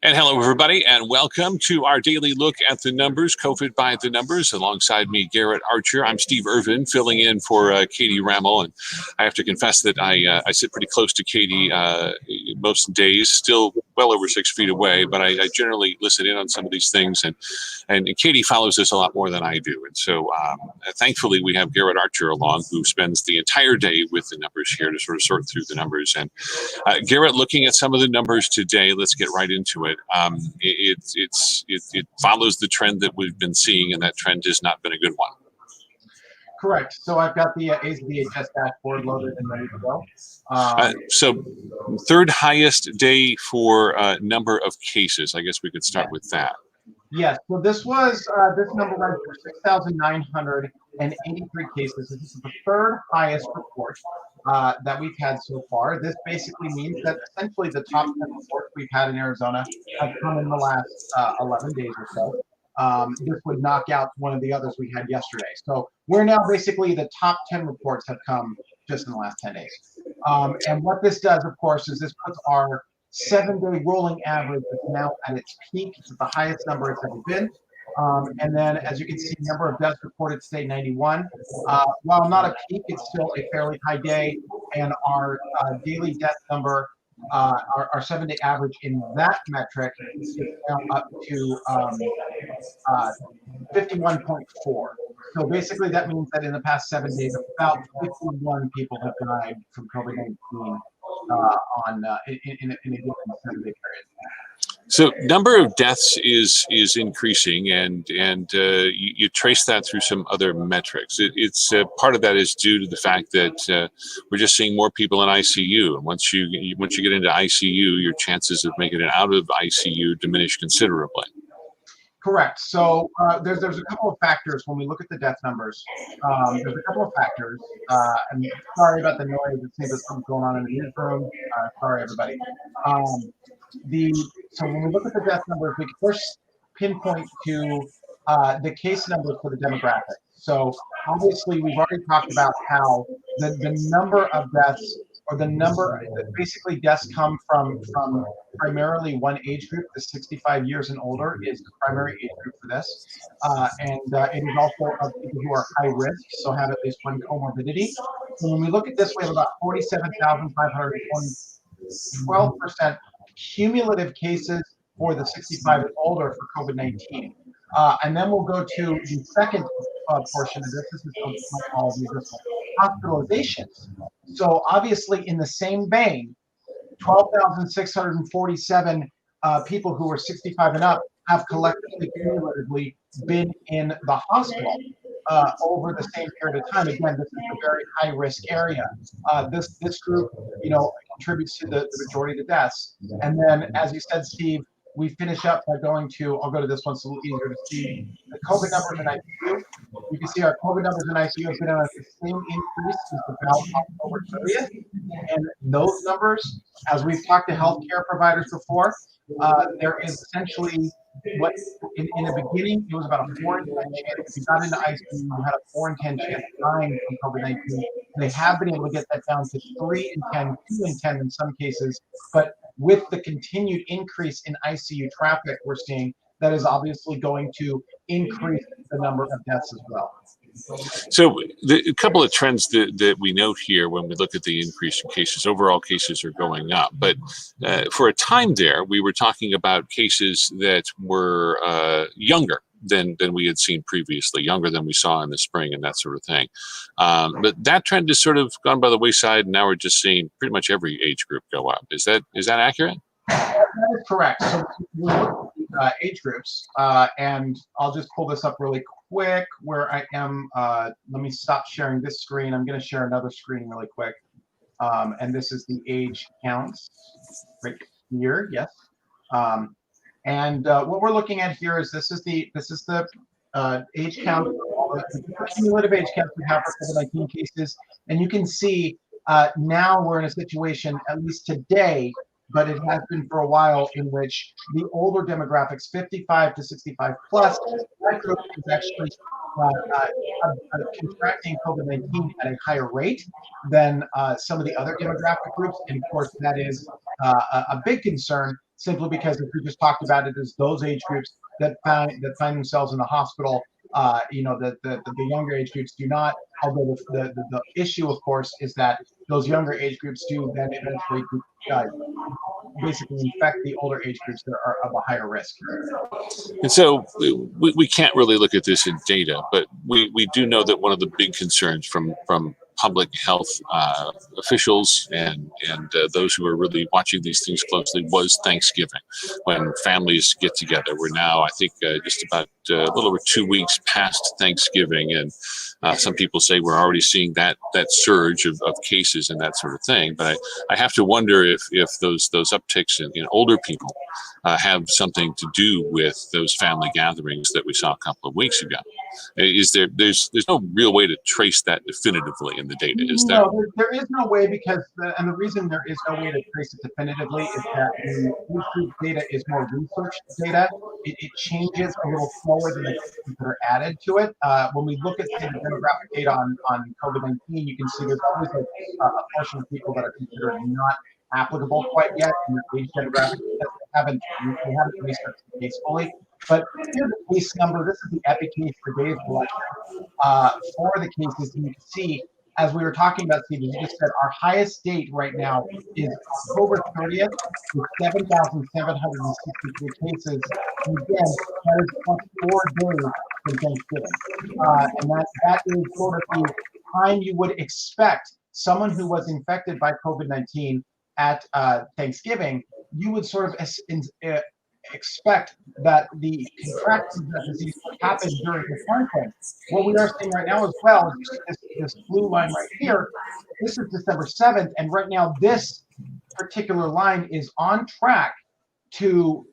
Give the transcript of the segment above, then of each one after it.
And hello, everybody, and welcome to our daily look at the numbers, COVID by the numbers. Alongside me, Garrett Archer. I'm Steve Irvin, filling in for Katie Rammel, and I have to confess that I sit pretty close to Katie most days, still well over 6 feet away, but I generally listen in on some of these things, and Katie follows this a lot more than I do. And so thankfully we have Garrett Archer along, who spends the entire day with the numbers here to sort of sort through the numbers. And Garrett, looking at some of the numbers today, let's get right into it. It follows the trend that we've been seeing, and that trend has not been a good one. Correct. So I've got the ASBHS dashboard loaded and ready to go. So third highest day for number of cases. I guess we could start with that. Yes. So this was this number went for 6,983 cases. This is the third highest report that we've had so far. This basically means that essentially the top 10 reports we've had in Arizona have come in the last 11 days or so. This would knock out one of the others we had yesterday. So we're now basically the top 10 reports have come just in the last 10 days. And what this does, of course, is this puts our 7-day rolling average is now at its peak. It's at the highest number it's ever been. And then, as you can see, number of deaths reported today, 91. While not a peak, it's still a fairly high day. And our daily death number, our 7-day average in that metric is now up to 51.4. So basically, that means that in the past 7 days, about 51 people have died from COVID-19 in a given 7-day period. So number of deaths is increasing, and you trace that through some other metrics. It's part of that is due to the fact that we're just seeing more people in ICU, and once you get into ICU, your chances of making it out of ICU diminish considerably. Correct. So there's a couple of factors when we look at the death numbers. There's a couple of factors. And sorry about the noise. It seems there's something going on in the newsroom. Sorry, everybody. So when we look at the death numbers, we can first pinpoint to the case numbers for the demographic. So obviously, we've already talked about how the number of deaths, or the number, basically deaths come from primarily one age group, the 65 years and older is the primary age group for this. And it is also of people who are high risk, so have at least one comorbidity. So when we look at this, we have about 47,520, 12% cumulative cases for the 65 and older for COVID-19. And then we'll go to the second portion of this. This is all these hospitalizations. So obviously, in the same vein, 12,647 people who are 65 and up have collectively, cumulatively been in the hospital over the same period of time. Again, this is a very high-risk area. This group, contributes to the majority of the deaths. And then, as you said, Steve, we finish up by going to, I'll go to this one, so it's a little easier to see, the COVID numbers in ICU. You can see our COVID numbers in ICU have been on the same increase since about October 30th. And those numbers, as we've talked to healthcare providers before, there is essentially what, in the beginning, it was about a 4 in 10 chance. If you got into ICU, you had a 4 in 10 chance of dying from COVID-19. They have been able to get that down to 3 in 10, 2 in 10 in some cases. But with the continued increase in ICU traffic we're seeing, that is obviously going to increase the number of deaths as well. So a couple of trends that we note here when we look at the increase in cases, overall cases are going up. But for a time there, we were talking about cases that were younger than we had seen previously, younger than we saw in the spring and that sort of thing. But that trend has sort of gone by the wayside, and now we're just seeing pretty much every age group go up. Is that accurate? That is correct. So we look at age groups, and I'll just pull this up really quick where I am. Let me stop sharing this screen. I'm going to share another screen really quick. And this is the age counts right here. Yes. And what we're looking at here is this is the age count, the cumulative age count we have for COVID-19 cases, and you can see now we're in a situation, at least today, but it has been for a while, in which the older demographics, 55 to 65 plus, that group is actually contracting COVID-19 at a higher rate than some of the other demographic groups. And of course, that is a big concern, simply because if we just talked about it as those age groups that find themselves in the hospital, the younger age groups do not. Although the issue, of course, is that those younger age groups do then eventually basically infect the older age groups that are of a higher risk. And so we can't really look at this in data, but we do know that one of the big concerns from public health officials and those who are really watching these things closely was Thanksgiving, when families get together. We're now, I think, just about a little over 2 weeks past Thanksgiving, and some people say we're already seeing that surge of cases and that sort of thing. But I have to wonder if those upticks in older people have something to do with those family gatherings that we saw a couple of weeks ago. There's no real way to trace that definitively in the data, is there? No, there is no way, because the reason there is no way to trace it definitively is that the research data is more research data. It changes a little slower than the cases that are added to it. When we look at, say, the demographic data on COVID-19, you can see there's always a portion of people that are considered not applicable quite yet in the age demographic. They haven't researched the case fully. But here's the case number. This is the epi case for data collection for the cases. And you can see, as we were talking about, Steve, you just said our highest date right now is October 30th with 7,763 cases. And again, that is plus 4 days from Thanksgiving. And that is sort of the time you would expect someone who was infected by COVID-19 at Thanksgiving. You would sort of expect that the contraction of that disease would happen during the timeframe. What we are seeing right now as well is this blue line right here. This is December 7th, and right now this particular line is on track to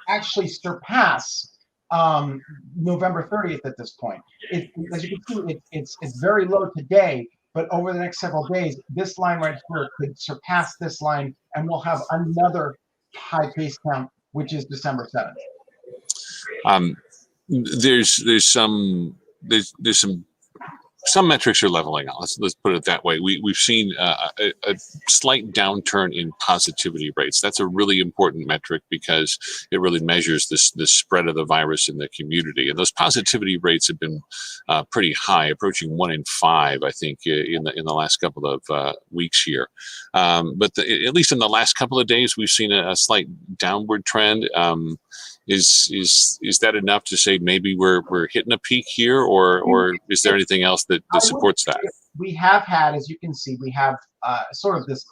actually surpass November 30th at this point. As you can see, it's very low today, but over the next several days, this line right here could surpass this line, and we'll have another high case count, which is December 7th. There's some metrics are leveling out. Let's put it that way. We've seen a slight downturn in positivity rates. That's a really important metric because it really measures the spread of the virus in the community. And those positivity rates have been pretty high, approaching 1 in 5, I think, in the last couple of weeks here. But at least in the last couple of days, we've seen a slight downward trend. Is that enough to say maybe we're hitting a peak here, or is there anything else that supports that? We have had, as you can see, we have sort of this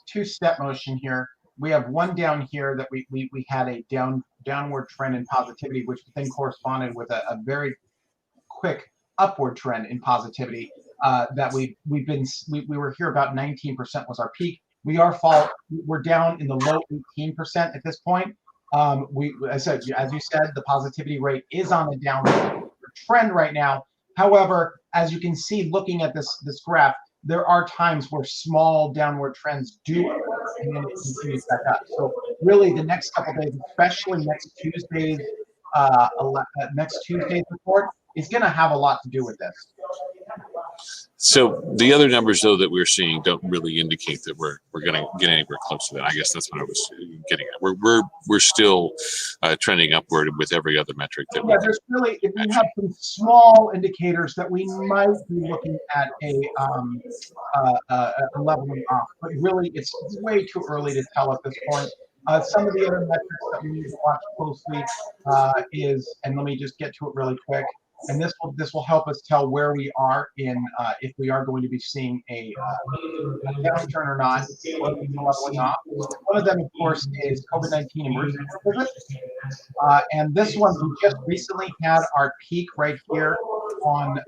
two-step motion here. We have one down here that we had a downward trend in positivity, which then corresponded with a very quick upward trend in positivity. That we were here about 19% was our peak. We're down in the low 18% at this point. As you said, the positivity rate is on a downward trend right now. However, as you can see, looking at this graph, there are times where small downward trends do occur, and then it continues back up. So really, the next couple of days, especially next Tuesday's report, is going to have a lot to do with this. So the other numbers, though, that we're seeing don't really indicate that we're going to get anywhere close to that. I guess that's what I was getting at. We're still trending upward with every other metric that we. Yeah, there's really, if we have some small indicators that we might be looking at a leveling off, but really it's way too early to tell at this point. Some of the other metrics that we need to watch closely is, and let me just get to it really quick. And this will help us tell where we are in if we are going to be seeing a downturn or not, or leveling off. One of them, of course, is COVID-19 emergency visits. And this one, we just recently had our peak right here on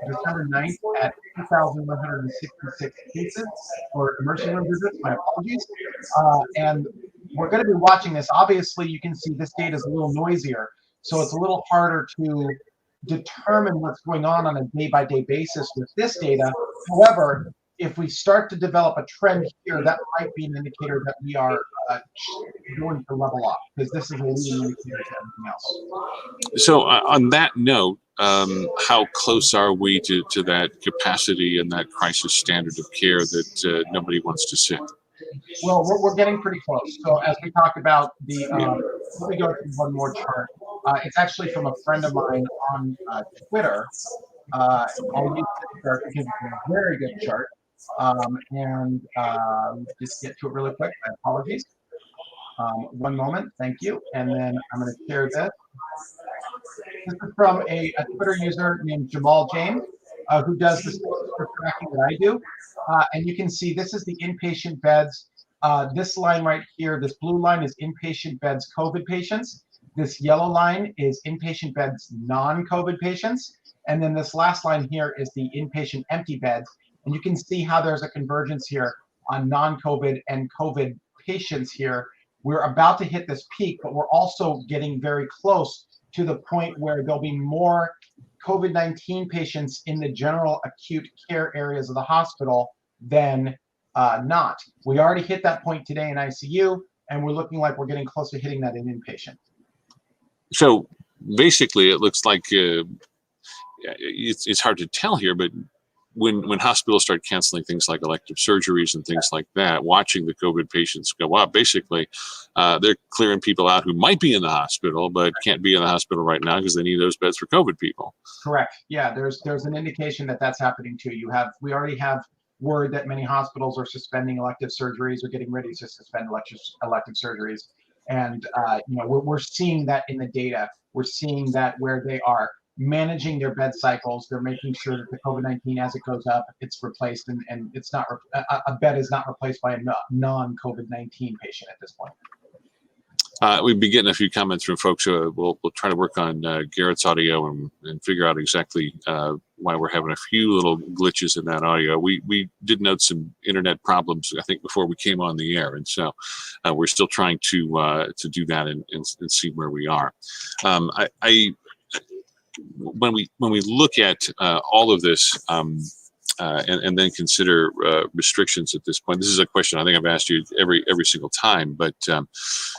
December 9th at 2,166 cases for emergency room visits. My apologies. And we're going to be watching this. Obviously, you can see this data is a little noisier, so it's a little harder to determine what's going on a day-by-day basis with this data. However, if we start to develop a trend here, that might be an indicator that we are going to level off, because this is a leading indicator to everything else. So on that note, how close are we to that capacity and that crisis standard of care that nobody wants to see? Well, we're getting pretty close. So as we talked about the, let me go to one more chart. It's actually from a friend of mine on Twitter. I'll use this chart because it's a very good chart. And just get to it really quick. My apologies. One moment, thank you. And then I'm going to share this. This is from a Twitter user named Jamal James, who does the same sort of tracking that I do. And you can see this is the inpatient beds. This line right here, this blue line is inpatient beds COVID patients. This yellow line is inpatient beds non-COVID patients. And then this last line here is the inpatient empty beds. And you can see how there's a convergence here on non-COVID and COVID patients here. We're about to hit this peak, but we're also getting very close to the point where there'll be more COVID-19 patients in the general acute care areas of the hospital than not. We already hit that point today in ICU, and we're looking like we're getting close to hitting that in inpatient. So basically, it looks like it's hard to tell here, but when hospitals start canceling things like elective surgeries and things like that, watching the COVID patients go up, basically, they're clearing people out who might be in the hospital but can't be in the hospital right now because they need those beds for COVID people. Correct. Yeah, there's an indication that that's happening too. We already have word that many hospitals are suspending elective surgeries or getting ready to suspend elective surgeries, and we're seeing that in the data. We're seeing that where they are managing their bed cycles, they're making sure that the COVID-19, as it goes up, it's replaced, and it's not a bed is not replaced by a non-COVID-19 patient at this point. We've been getting a few comments from folks. We'll try to work on Garrett's audio and figure out exactly why we're having a few little glitches in that audio. We did note some internet problems, I think, before we came on the air, and so we're still trying to do that and see where we are. When we look at all of this and then consider restrictions at this point, this is a question I think I've asked you every single time, but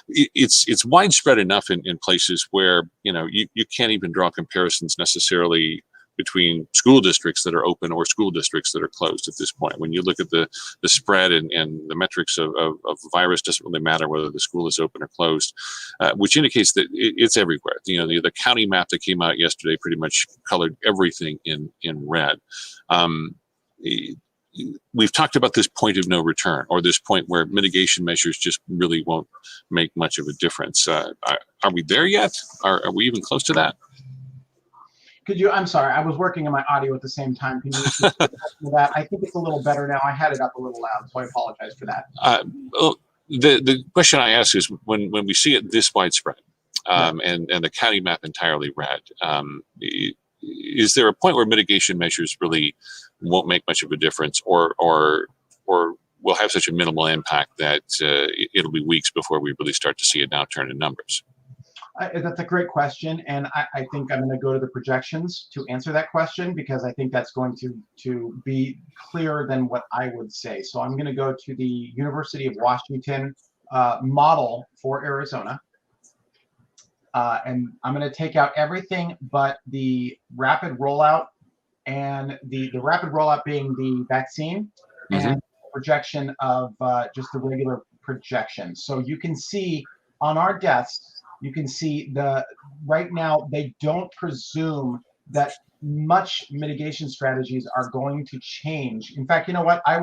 it's widespread enough in places where you can't even draw comparisons necessarily between school districts that are open or school districts that are closed at this point. When you look at the spread and the metrics of the virus, doesn't really matter whether the school is open or closed, which indicates that it's everywhere. The county map that came out yesterday pretty much colored everything in red. We've talked about this point of no return, or this point where mitigation measures just really won't make much of a difference. Are we there yet? Are we even close to that? I'm sorry, I was working on my audio at the same time. Can you that? I think it's a little better now. I had it up a little loud, so I apologize for that. Well, the question I ask is when we see it this widespread, and the county map entirely red, is there a point where mitigation measures really won't make much of a difference, or will have such a minimal impact that it'll be weeks before we really start to see a downturn in numbers? That's a great question, and I think I'm going to go to the projections to answer that question, because I think that's going to be clearer than what I would say. So I'm going to go to the University of Washington model for Arizona, and I'm going to take out everything but the rapid rollout, and the rapid rollout being the vaccine, and projection of just the regular projection. So you can see on our deaths, you can see right now they don't presume that much mitigation strategies are going to change. In fact, you know what? I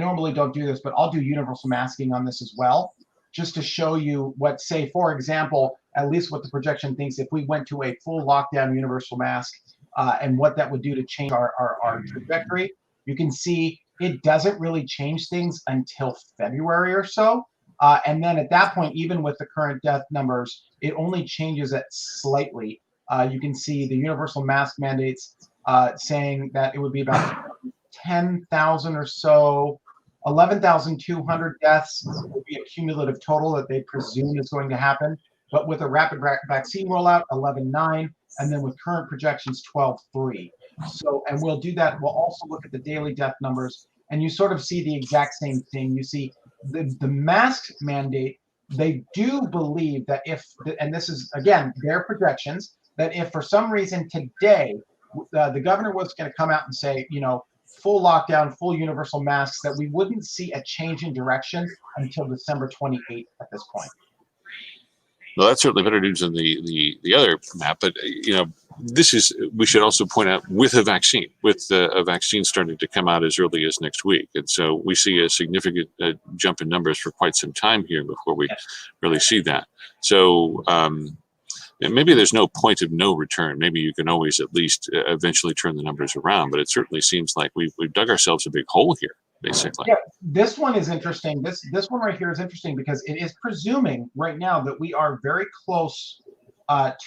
normally don't do this, but I'll do universal masking on this as well, just to show you what, say, for example, at least what the projection thinks if we went to a full lockdown universal mask, and what that would do to change our trajectory. You can see it doesn't really change things until February or so. And then at that point, even with the current death numbers, it only changes it slightly. You can see the universal mask mandates saying that it would be about 10,000 or so, 11,200 deaths would be a cumulative total that they presume is going to happen. But with a rapid vaccine rollout, 11.9, and then with current projections, 12.3. So, and we'll do that. We'll also look at the daily death numbers, and you sort of see the exact same thing. You see the mask mandate, they do believe that and this is, again, their projections, that if for some reason today the governor was going to come out and say, full lockdown, full universal masks, that we wouldn't see a change in direction until December 28th at this point. Well, that's certainly better news than the other map. But this is, we should also point out, with a vaccine, with a vaccine starting to come out as early as next week, and so we see a significant jump in numbers for quite some time here before we really see that. So maybe there's no point of no return. Maybe you can always at least eventually turn the numbers around. But it certainly seems like we've dug ourselves a big hole here, basically. Yeah, this one is interesting. This one right here is interesting because it is presuming right now that we are very close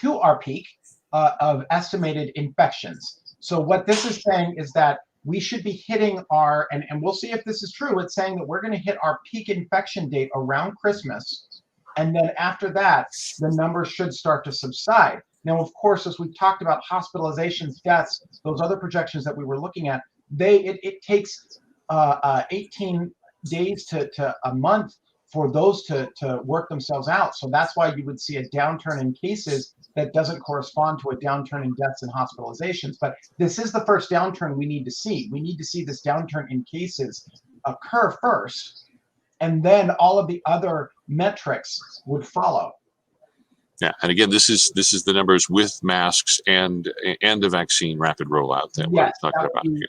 to our peak of estimated infections. So what this is saying is that we should be hitting our, and we'll see if this is true, it's saying that we're going to hit our peak infection date around Christmas. And then after that, the numbers should start to subside. Now, of course, as we've talked about, hospitalizations, deaths, those other projections that we were looking at, it takes 18 days to a month for those to work themselves out. So that's why you would see a downturn in cases that doesn't correspond to a downturn in deaths and hospitalizations. But this is the first downturn we need to see. We need to see this downturn in cases occur first, and then all of the other metrics would follow. Yeah, and again, this is the numbers with masks and the vaccine rapid rollout that we're talking about here.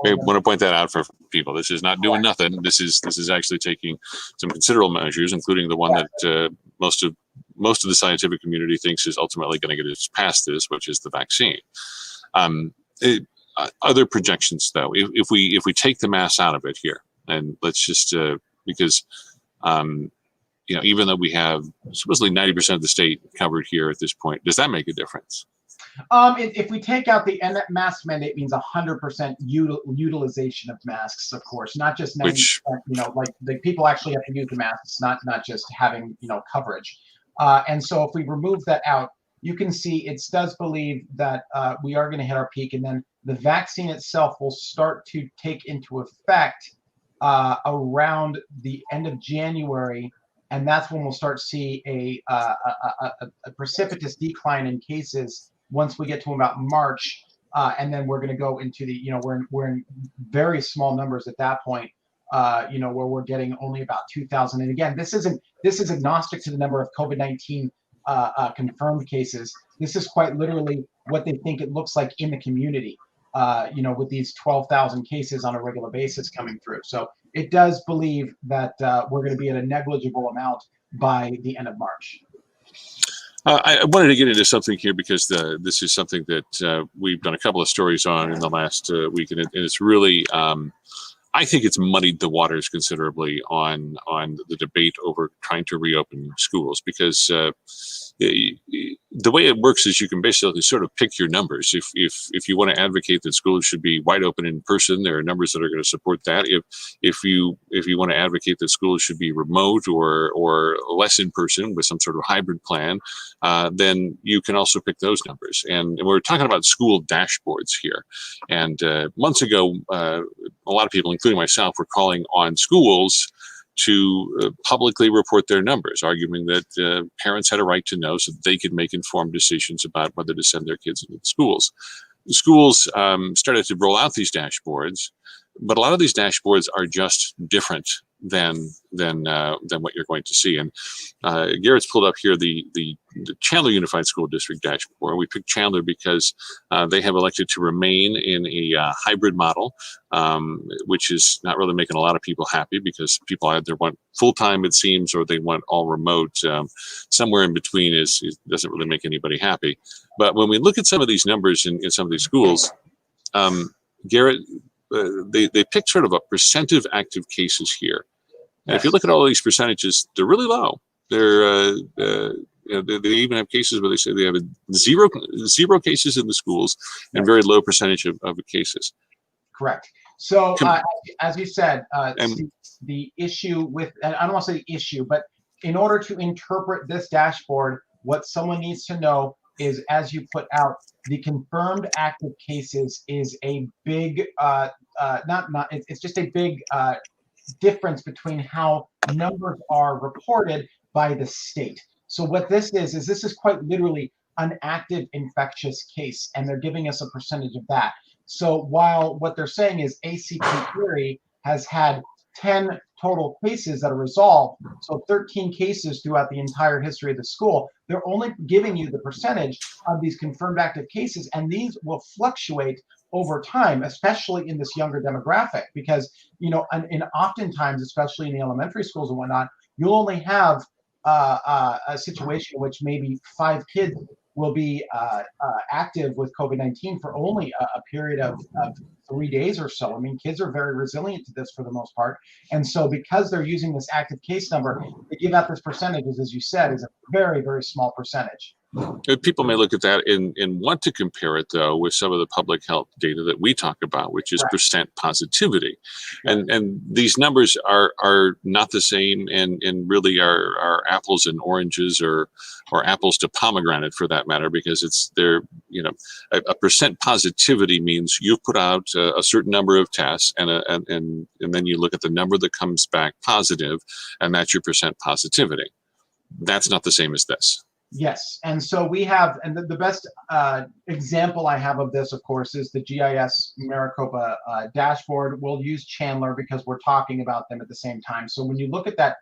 I want to point that out for people. This is not doing nothing. This is actually taking some considerable measures, including the one that most of the scientific community thinks is ultimately going to get us past this, which is the vaccine. Other projections, though, if we take the mass out of it here, and let's just because. Even though we have supposedly 90% of the state covered here at this point, does that make a difference? If we take out the mask mandate, means 100% utilization of masks, of course, not just 90%. Like the people actually have to use the masks, not just having coverage. And so if we remove that out, you can see it does believe that we are going to hit our peak, and then the vaccine itself will start to take into effect around the end of January. And that's when we'll start to see a precipitous decline in cases once we get to about March, and then we're going to go into the we're in very small numbers at that point, where we're getting only about 2,000. And again, this is agnostic to the number of COVID-19 confirmed cases. This is quite literally what they think it looks like in the community. With these 12,000 cases on a regular basis coming through. So it does believe that we're going to be at a negligible amount by the end of March. I wanted to get into something here because this is something that we've done a couple of stories on in the last week, and it's really, I think it's muddied the waters considerably on the debate over trying to reopen schools, because the way it works is you can basically sort of pick your numbers. If you want to advocate that schools should be wide open in person, there are numbers that are going to support that. If you want to advocate that schools should be remote or less in person with some sort of hybrid plan, then you can also pick those numbers. And we're talking about school dashboards here. And months ago, a lot of people, including myself, were calling on schools to publicly report their numbers, arguing that parents had a right to know so that they could make informed decisions about whether to send their kids into the schools. The schools started to roll out these dashboards, but a lot of these dashboards are just different than what you're going to see. And Garrett's pulled up here the Chandler Unified School District dashboard. We picked Chandler because they have elected to remain in a hybrid model, which is not really making a lot of people happy, because people either want full-time, it seems, or they want all remote. Somewhere in between doesn't really make anybody happy. But when we look at some of these numbers in some of these schools, Garrett, they picked sort of a percent of active cases here. And if you look at all these percentages, they're really low. They're they even have cases where they say they have zero cases in the schools and very low percentage of cases. Correct. So as you said, the issue with, and I don't want to say the issue, but in order to interpret this dashboard, what someone needs to know is, as you put out, the confirmed active cases is a big, it's just a big difference between how numbers are reported by the state. So what this is this is quite literally an active infectious case, and they're giving us a percentage of that. So while what they're saying is ACP Erie has had 10 total cases that are resolved, so 13 cases throughout the entire history of the school, they're only giving you the percentage of these confirmed active cases, and these will fluctuate over time, especially in this younger demographic, because and oftentimes, especially in the elementary schools and whatnot, you'll only have a situation in which maybe 5 kids will be active with COVID-19 for only a period of 3 days or so. I mean, kids are very resilient to this for the most part. And so because they're using this active case number, they give out this percentages, as you said, is a very, very small percentage. People may look at that and want to compare it, though, with some of the public health data that we talk about, which is percent positivity. And these numbers are not the same and really are apples and oranges or apples to pomegranate, for that matter, because a percent positivity means you've put out a certain number of tests and then you look at the number that comes back positive, and that's your percent positivity. That's not the same as this. Yes, and so we have, and the best example I have of this, of course, is the GIS Maricopa dashboard. We'll use Chandler because we're talking about them at the same time. So when you look at that,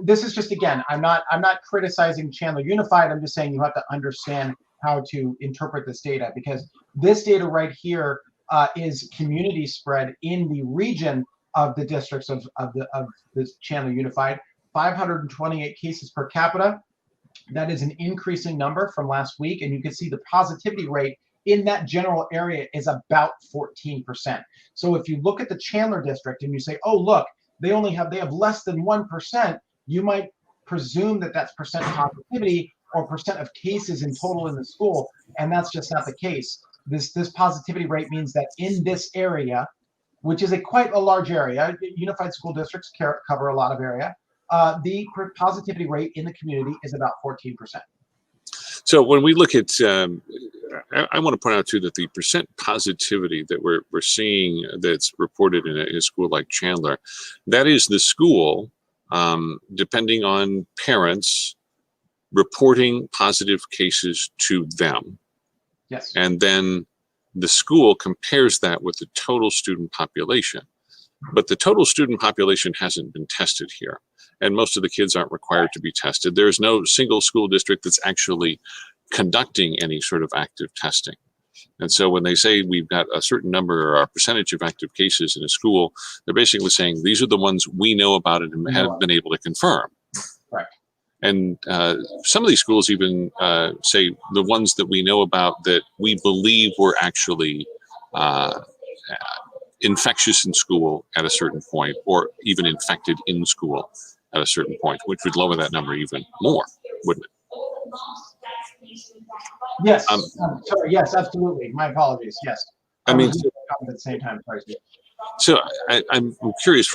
this is just, again, I'm not criticizing Chandler Unified. I'm just saying you have to understand how to interpret this data, because this data right here is community spread in the region of the districts of this Chandler Unified. 528 cases per capita. That is an increasing number from last week, and you can see the positivity rate in that general area is about 14%. So if you look at the Chandler district and you say, oh, look, they have less than 1%, you might presume that that's percent positivity or percent of cases in total in the school, and that's just not the case. This positivity rate means that in this area, which is quite a large area, unified school districts cover a lot of area, the positivity rate in the community is about 14%. So when we look at, I want to point out too that the percent positivity that we're seeing that's reported in a school like Chandler, that is the school, depending on parents, reporting positive cases to them. Yes. And then the school compares that with the total student population. But the total student population hasn't been tested here. And most of the kids aren't required to be tested. There's no single school district that's actually conducting any sort of active testing. And so when they say we've got a certain number or a percentage of active cases in a school, they're basically saying these are the ones we know about it and have been able to confirm. Right. And some of these schools even say the ones that we know about that we believe were actually infectious in school at a certain point, or even infected in school at a certain point, which would lower that number even more, wouldn't it? Yes. Sorry. Yes, absolutely. My apologies. Yes. I mean, at the same time. Sorry. So I'm curious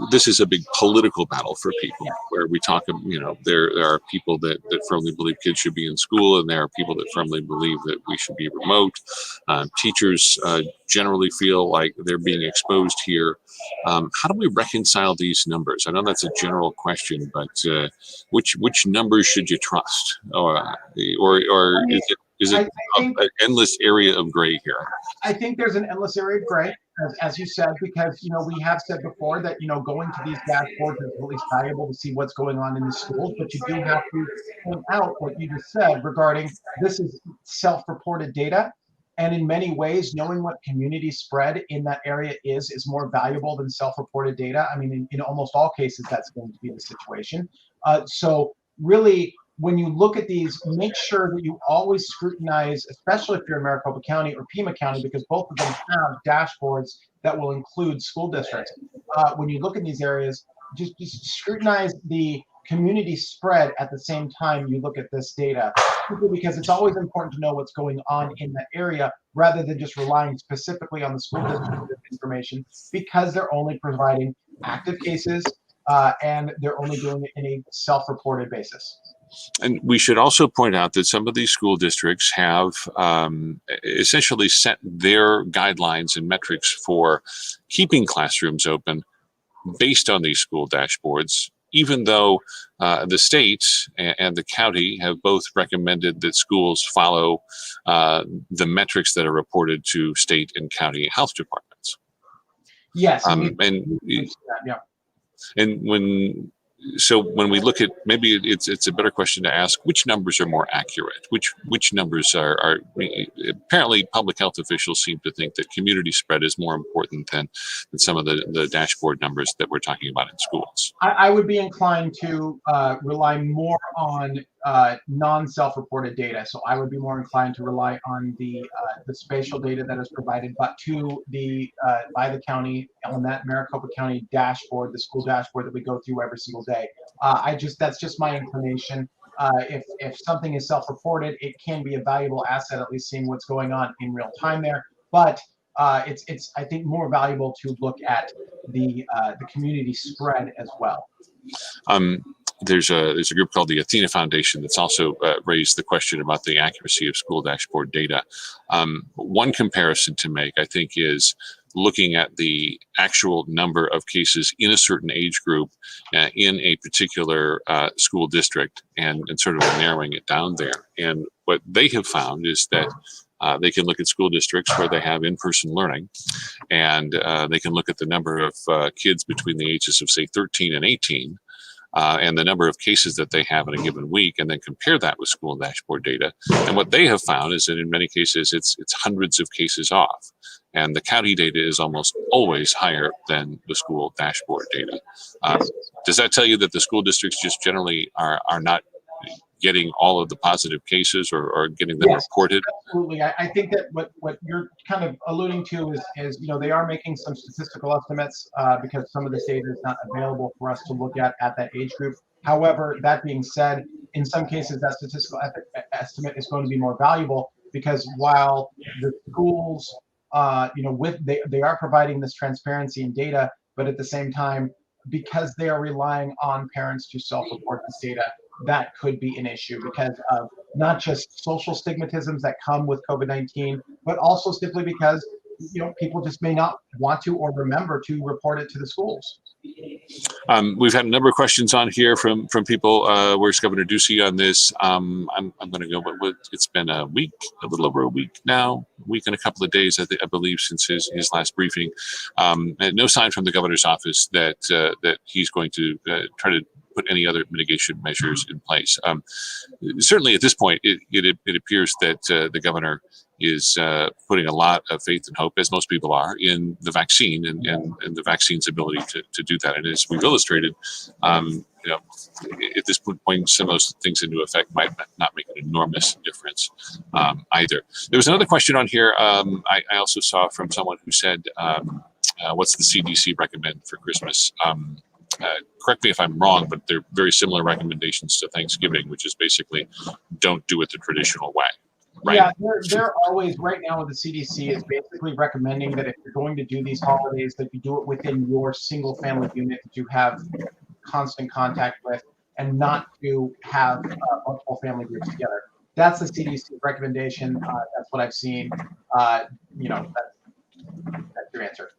this is a big political battle for people, where we talk, there are people that firmly believe kids should be in school, and there are people that firmly believe that we should be remote. Teachers generally feel like they're being exposed here. How do we reconcile these numbers? I know that's a general question, but which numbers should you trust, or is it an endless area of gray here? I think there's an endless area of gray, as you said, because we have said before that going to these dashboards is at least valuable to see what's going on in the schools, but you do have to point out what you just said regarding this is self-reported data, and in many ways, knowing what community spread in that area is more valuable than self-reported data. I mean, in almost all cases, that's going to be the situation. So really, when you look at these, make sure that you always scrutinize, especially if you're in Maricopa County or Pima County, because both of them have dashboards that will include school districts. When you look at these areas, just scrutinize the community spread at the same time you look at this data, because it's always important to know what's going on in that area rather than just relying specifically on the school district information, because they're only providing active cases and they're only doing it in a self-reported basis. And we should also point out that some of these school districts have essentially set their guidelines and metrics for keeping classrooms open based on these school dashboards, even though the state and the county have both recommended that schools follow the metrics that are reported to state and county health departments. Yes, yeah. And when we look at, maybe it's a better question to ask, which numbers are more accurate? Which numbers are apparently public health officials seem to think that community spread is more important than some of the dashboard numbers that we're talking about in schools. I would be inclined to rely more on non-self-reported data. So I would be more inclined to rely on the spatial data that is provided, but to the by the county on that Maricopa County dashboard, the school dashboard that we go through every single day. That's just my inclination. If something is self-reported, it can be a valuable asset, at least seeing what's going on in real time there. But it's I think more valuable to look at the community spread as well. There's a group called the Athena Foundation that's also raised the question about the accuracy of school dashboard data. One comparison to make, I think, is looking at the actual number of cases in a certain age group in a particular school district and sort of narrowing it down there. And what they have found is that they can look at school districts where they have in-person learning, and they can look at the number of kids between the ages of, say, 13 and 18, and the number of cases that they have in a given week, and then compare that with school dashboard data. And what they have found is that in many cases, it's hundreds of cases off. And the county data is almost always higher than the school dashboard data. Does that tell you that the school districts just generally are not getting all of the positive cases or getting them reported? Absolutely. I think that what you're kind of alluding to is they are making some statistical estimates because some of this data is not available for us to look at that age group. However, that being said, in some cases that statistical estimate is going to be more valuable because while the schools they are providing this transparency and data, but at the same time, because they are relying on parents to self-report this data, that could be an issue because of not just social stigmatisms that come with COVID-19, but also simply because people just may not want to or remember to report it to the schools. We've had a number of questions on here from people. Where's Governor Ducey on this? I'm going to go, but it's been a week, a little over a week now, a week and a couple of days, I believe, since his last briefing. And no sign from the governor's office that he's going to try to put any other mitigation measures in place. Certainly at this point, it appears that the governor is putting a lot of faith and hope, as most people are, in the vaccine and the vaccine's ability to do that. And as we've illustrated, at this point, some of those things into effect might not make an enormous difference either. There was another question on here I also saw from someone who said, what's the CDC recommend for Christmas? Correct me if I'm wrong, but they're very similar recommendations to Thanksgiving, which is basically don't do it the traditional way. Right? Yeah, they're always, right now the CDC is basically recommending that if you're going to do these holidays, that you do it within your single family unit that you have constant contact with and not to have multiple family groups together. That's the CDC recommendation. That's what I've seen. That's your answer.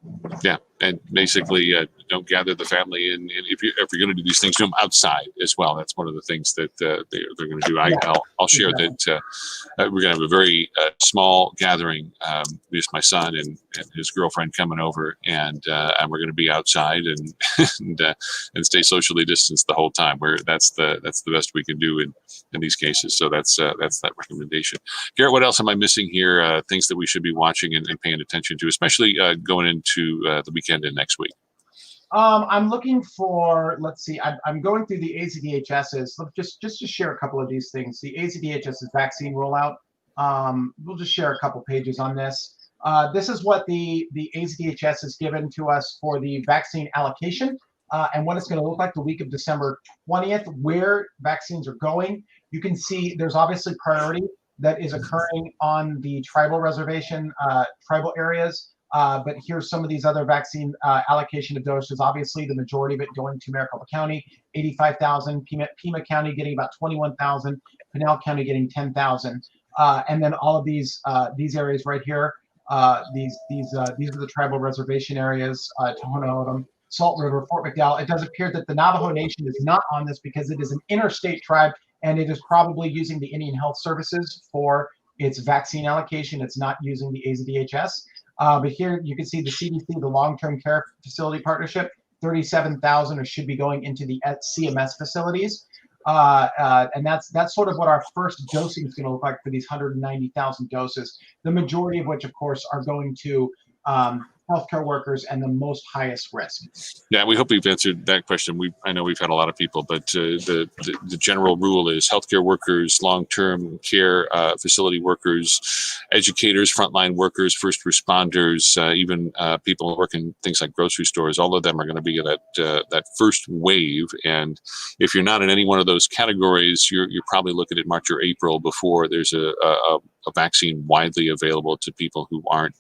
Yeah, and basically don't gather the family, and if you're going to do these things, do them outside as well. That's one of the things that they're going to do. I'll share that we're going to have a very small gathering. Just my son and his girlfriend coming over, and we're going to be outside and stay socially distanced the whole time. That's the best we can do in these cases. So that's that recommendation. Garrett, what else am I missing here? Things that we should be watching and paying attention to, especially going into the weekend and next week. I'm looking for, let's see, I'm going through the AZDHS's. Just to share a couple of these things. The AZDHS's vaccine rollout. We'll just share a couple pages on this. This is what the AZDHS has given to us for the vaccine allocation and what it's going to look like the week of December 20th, where vaccines are going. You can see there's obviously priority that is occurring on the tribal reservation, tribal areas. But here's some of these other vaccine allocation of doses. Obviously, the majority of it going to Maricopa County, 85,000. Pima County getting about 21,000. Pinal County getting 10,000. And then all of these areas right here. These are the tribal reservation areas. Tohono O'odham. Salt River, Fort McDowell. It does appear that the Navajo Nation is not on this because it is an interstate tribe, and it is probably using the Indian Health Services for its vaccine allocation. It's not using the AZDHS. But here you can see the CDC, the Long-Term Care Facility Partnership, 37,000 or should be going into the CMS facilities. And that's sort of what our first dosing is going to look like for these 190,000 doses, the majority of which, of course, are going to healthcare workers and the most highest risk. Yeah, we hope we've answered that question. I know we've had a lot of people, but the general rule is healthcare workers, long-term care facility workers, educators, frontline workers, first responders, even people working things like grocery stores. All of them are going to be in that first wave. And if you're not in any one of those categories, you're probably looking at March or April before there's a vaccine widely available to people who aren't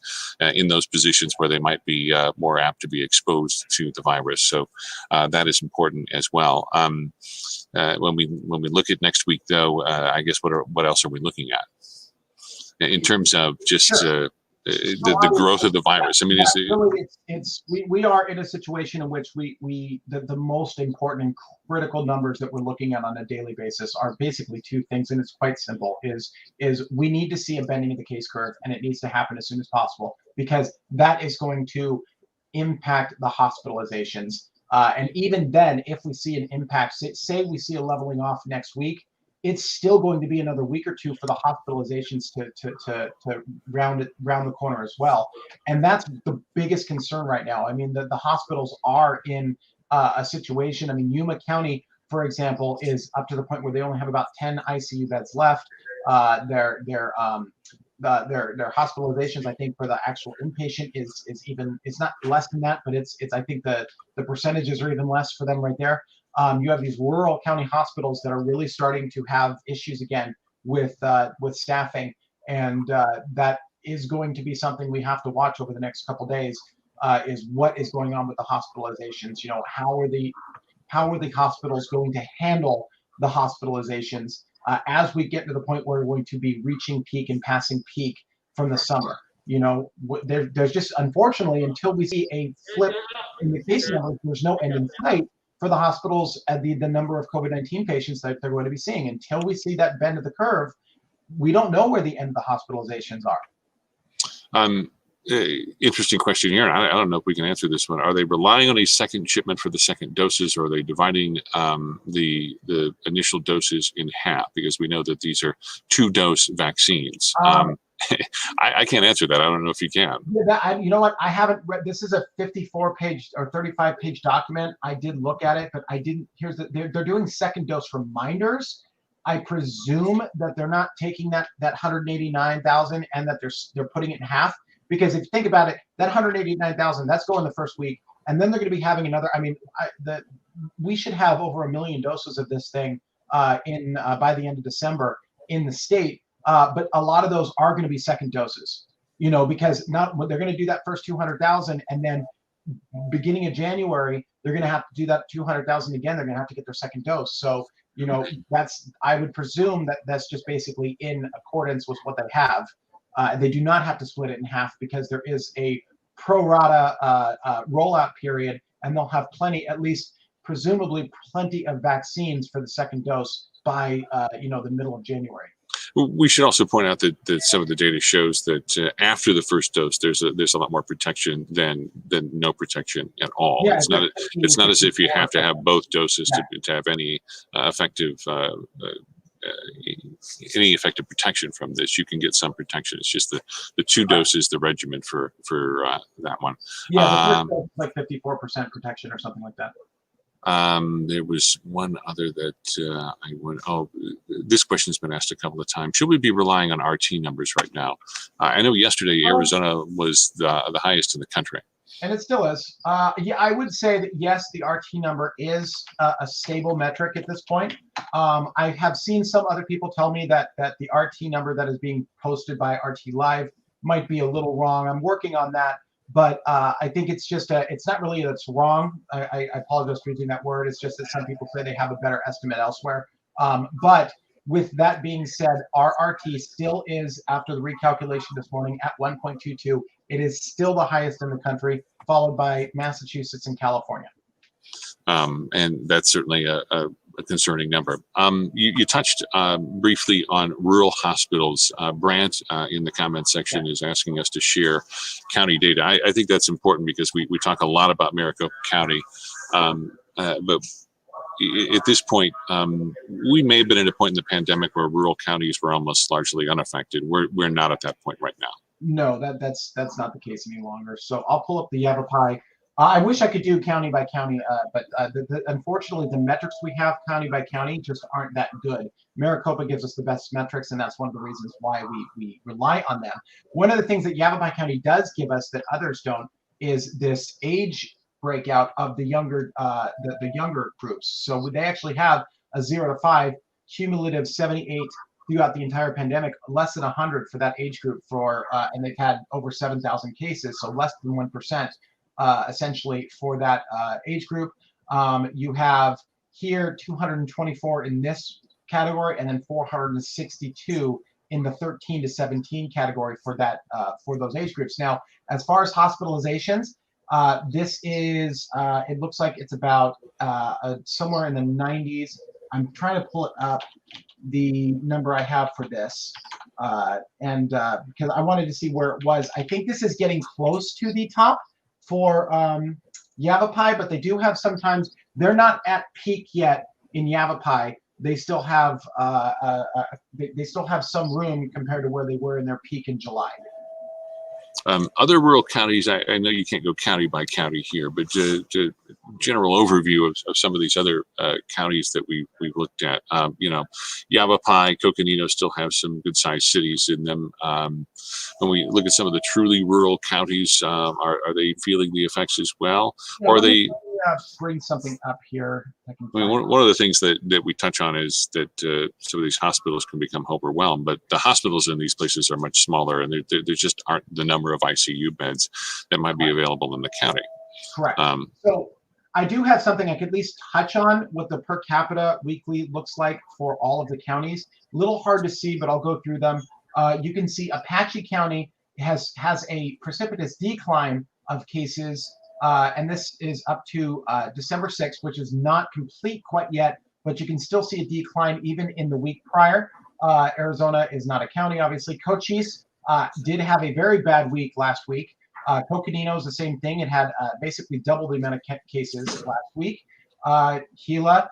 in those positions where they might be more apt to be exposed to the virus. So that is important as well. When we look at next week, though, I guess what else are we looking at in terms of just the growth of the virus? I mean, we are in a situation in which the most important and critical numbers that we're looking at on a daily basis are basically two things, and it's quite simple. Is we need to see a bending of the case curve, and it needs to happen as soon as possible, because that is going to impact the hospitalizations. And even then, if we see an impact, say we see a leveling off next week, it's still going to be another week or two for the hospitalizations to round the corner as well. And that's the biggest concern right now. I mean, the hospitals are in a situation. I mean, Yuma County, for example, is up to the point where they only have about 10 ICU beds left. Their hospitalizations, I think, for the actual inpatient it's not less than that, but it's I think the percentages are even less for them right there. You have these rural county hospitals that are really starting to have issues again with staffing, and that is going to be something we have to watch over the next couple days. Is what is going on with the hospitalizations? You know, how are the hospitals going to handle the hospitalizations as we get to the point where we're going to be reaching peak and passing peak from the summer? You know, there's just, unfortunately, until we see a flip in the case numbers, there's no end in sight for the hospitals at the number of COVID-19 patients that they're going to be seeing. Until we see that bend of the curve, we don't know where the end of the hospitalizations are. Interesting question here. I don't know if we can answer this one. Are they relying on a second shipment for the second doses, or are they dividing the initial doses in half? Because we know that these are 2-dose vaccines. I can't answer that. I don't know if you can. Yeah, you know what? I haven't read. This is a 54-page or 35-page document. I did look at it, but I didn't. They're doing second dose reminders. I presume that they're not taking that 189,000 and that they're putting it in half. Because if you think about it, that 189,000, that's going the first week, and then they're going to be having another. I mean, we should have over 1 million doses of this thing by the end of December in the state. But a lot of those are going to be second doses, you know, because they're going to do that first 200,000, and then beginning of January, they're going to have to do that 200,000 again. They're going to have to get their second dose. So, you know, I would presume that that's just basically in accordance with what they have. They do not have to split it in half because there is a pro rata rollout period, and they'll have plenty, at least presumably plenty of vaccines for the second dose by the middle of January. We should also point out that some of the data shows that after the first dose, there's a lot more protection than no protection at all. Yeah, it's not as if you have to have both doses to have any effective protection from this. You can get some protection. It's just the 2 doses, the regimen for that one. Yeah, like 54% protection or something like that. There was one other that this question's been asked a couple of times. Should we be relying on RT numbers right now? I know yesterday Arizona was the highest in the country. And it still is. Yeah, I would say that yes, the RT number is a stable metric at this point. I have seen some other people tell me that the RT number that is being posted by RT Live might be a little wrong. I'm working on that, but I think it's just it's not really that it's wrong. I apologize for using that word. It's just that some people say they have a better estimate elsewhere. But With that being said, our RT still is, after the recalculation this morning, at 1.22. It is still the highest in the country, followed by Massachusetts and California. And that's certainly a concerning number. You touched briefly on rural hospitals. Brant in the comment section is asking us to share county data. I think that's important because we talk a lot about Maricopa County, but at this point, we may have been at a point in the pandemic where rural counties were almost largely unaffected. We're not at that point right now. No, that's not the case any longer. So I'll pull up the Yavapai. I wish I could do county by county, but unfortunately, the metrics we have county by county just aren't that good. Maricopa gives us the best metrics, and that's one of the reasons why we rely on them. One of the things that Yavapai County does give us that others don't is this age breakout of the younger the younger groups. So they actually have a 0 to 5 cumulative 78 throughout the entire pandemic, less than 100 for that age group and they've had over 7,000 cases, so less than 1%. Essentially for that age group. You have here 224 in this category, and then 462 in the 13 to 17 category for that for those age groups. Now, as far as hospitalizations, this is it looks like it's about somewhere in the 90s. I'm trying to pull it up, the number I have for this, and because I wanted to see where it was. I think this is getting close to the top for Yavapai, but they do have sometimes, they're not at peak yet in Yavapai. They still have they still have some room compared to where they were in their peak in July. Other rural counties, I know you can't go county by county here, but general overview of some of these other counties that we've looked at. Yavapai, Coconino still have some good sized cities in them. When we look at some of the truly rural counties, are they feeling the effects as well? Yeah, or are they bring something up here? One of the things that we touch on is that some of these hospitals can become overwhelmed, but the hospitals in these places are much smaller, and there just aren't the number of ICU beds that might be available in the county. Correct. So I do have something I could at least touch on what the per capita weekly looks like for all of the counties. A little hard to see, but I'll go through them. You can see Apache County has a precipitous decline of cases. And this is up to December 6th, which is not complete quite yet, but you can still see a decline even in the week prior. Arizona is not a county, obviously. Cochise did have a very bad week last week. Coconino is the same thing. It had basically double the amount of cases last week. Gila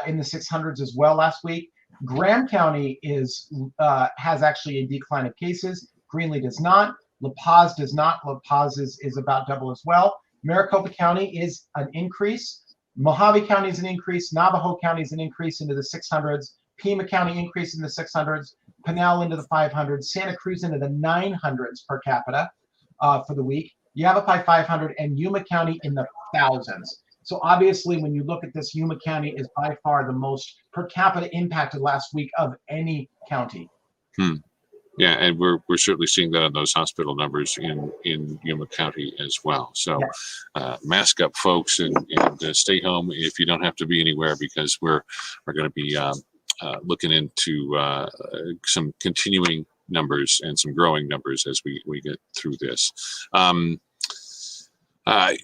in the 600s as well last week. Graham County has actually a decline of cases. Greenlee does not. La Paz does not. La Paz is about double as well. Maricopa County is an increase. Mojave County is an increase. Navajo County is an increase into the 600s. Pima County increase in the 600s. Pinal into the 500s. Santa Cruz into the 900s per capita for the week. Yavapai 500, and Yuma County in the thousands. So obviously, when you look at this, Yuma County is by far the most per capita impacted last week of any county. Yeah, and we're certainly seeing that on those hospital numbers in Yuma County as well. So mask up, folks, and stay home if you don't have to be anywhere, because we're going to be looking into some continuing numbers and some growing numbers as we get through this.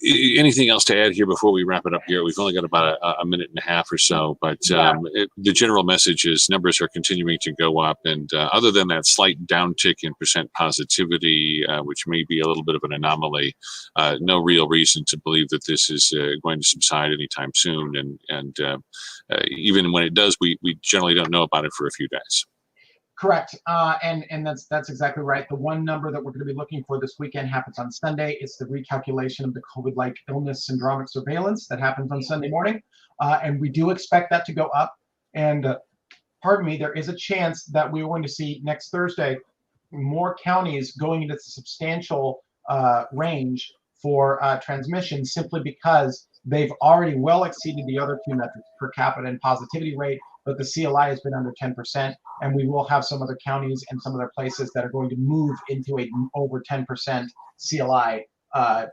Anything else to add here before we wrap it up here? We've only got about a minute and a half or so, but the general message is numbers are continuing to go up. And other than that slight downtick in percent positivity, which may be a little bit of an anomaly, no real reason to believe that this is going to subside anytime soon. And even when it does, we generally don't know about it for a few days. Correct, and that's exactly right. The one number that we're going to be looking for this weekend happens on Sunday. It's the recalculation of the COVID-like illness syndromic surveillance that happens on Sunday morning, and we do expect that to go up. And pardon me, there is a chance that we're going to see next Thursday more counties going into the substantial range for transmission, simply because they've already well exceeded the other two metrics, per capita and positivity rate, but the CLI has been under 10%, and we will have some other counties and some other places that are going to move into a over 10% CLI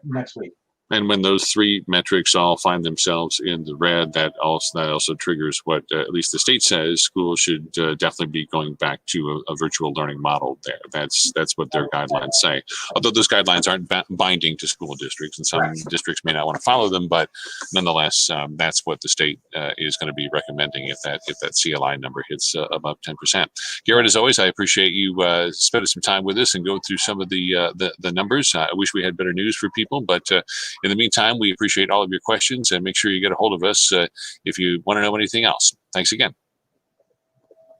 next week. And when those three metrics all find themselves in the red, that also triggers what at least the state says schools should definitely be going back to a virtual learning model there. That's what their guidelines say. Although those guidelines aren't binding to school districts, and some districts may not want to follow them, but nonetheless, that's what the state is going to be recommending if that CLI number hits above 10%. Garrett, as always, I appreciate you spending some time with us and going through some of the numbers. I wish we had better news for people, but in the meantime, we appreciate all of your questions, and make sure you get a hold of us if you want to know anything else. Thanks again.